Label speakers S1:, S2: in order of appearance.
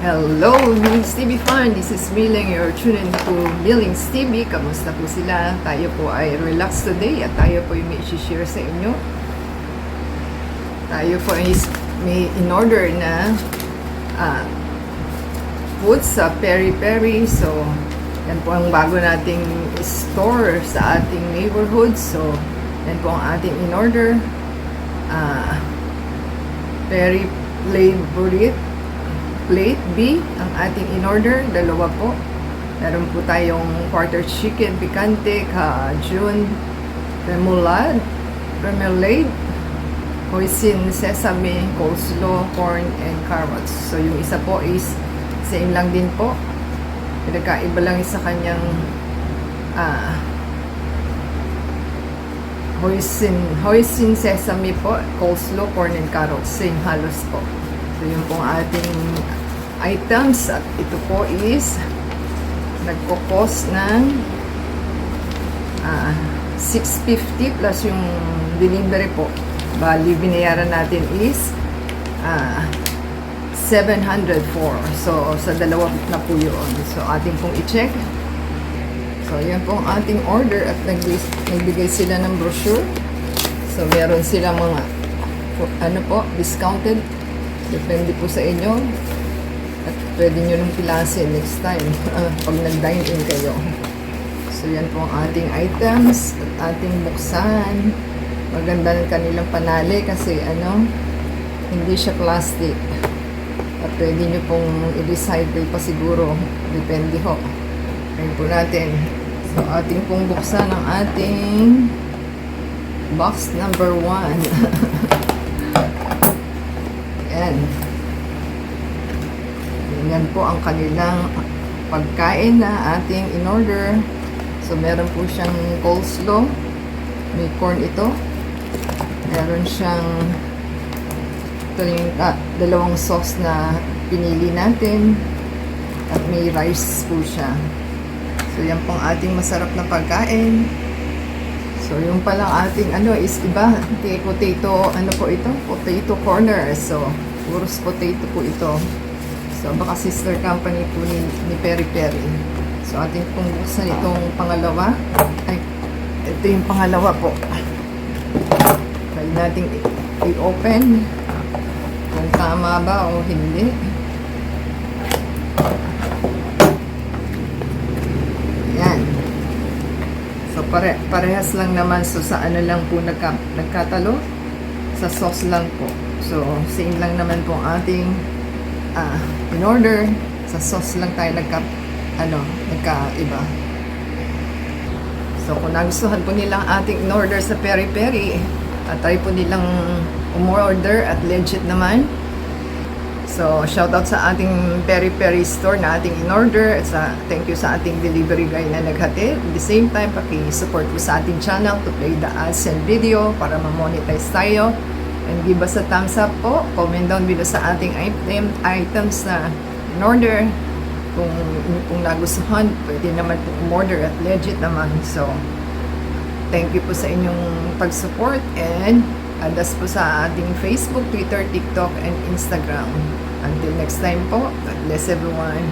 S1: Hello, Millings TV fan! This is Milling. You're tuning to Millings TV. Kamusta po sila? Tayo po ay relax today at tayo po ay may share sa inyo. Tayo po ay may in-order na food sa Peri Peri. So, yan po ang bago nating store sa ating neighborhood. So, yan po ang ating in-order. Peri Favorite Plate B ang ating in-order, dalawa po. Meron po tayong quarter chicken, picante, Cajun, remoulade, hoisin, sesame, coleslaw, corn, and carrots. So yung isa po is same lang din po. Pinagkaiba lang sa kanyang hoisin, sesame po, coleslaw, corn, and carrots. Same halos po. So, yun pong ating items. At ito po is nagpo-cost ng $650 plus yung delivery po. Bali, binayaran natin is $704. So, sa dalawa na po yun. So, ating pong i-check. So, yan pong ating order at nagbigay sila ng brochure. So, meron sila mga discounted. Depende po sa inyo. At pwede nyo nang pilasin next time pag nag-dine in kayo. So, yan po ang ating items at ating buksan. Maganda ng kanilang panali kasi hindi siya plastic. At pwede nyo pong i-recycle pa siguro. Depende ho. Ayun po natin. So, ating pong buksan ang ating box number 1. Yan. Yan po ang kanilang pagkain na ating in-order. So, meron po siyang coleslaw. May corn ito. Meron siyang dalawang sauce na pinili natin. At may rice po siya. So, yan pong ating masarap na pagkain. So, yung palang ating is iba. Potato, po ito? Potato corner. So, puros potato po ito. So, baka sister company po ni Peri Peri. So, ating pong buksan itong pangalawa. Ay, ito yung pangalawa po. Try natin i-open. Kung tama ba o hindi. Yan. So, parehas lang naman. So, sa lang po nagkatalo? Sa sauce lang po. So, same lang naman po ang ating in-order. Sa sauce lang tayo nagkaiba. So, kung nagustuhan po nilang ating in-order sa Peri Peri, at try po nilang umorder at legit naman. So, shoutout sa ating Peri Peri store na ating in-order. At thank you sa ating delivery guy na naghatid. At the same time, paki-support po sa ating channel to play the ads and video para ma-monetize tayo. And give us a thumbs up po. Comment down below sa ating items na in-order. Kung nagustuhan, pwede naman po umorder at legit naman. So, thank you po sa inyong pag-support and add us po sa ating Facebook, Twitter, TikTok, and Instagram. Until next time po, God bless everyone.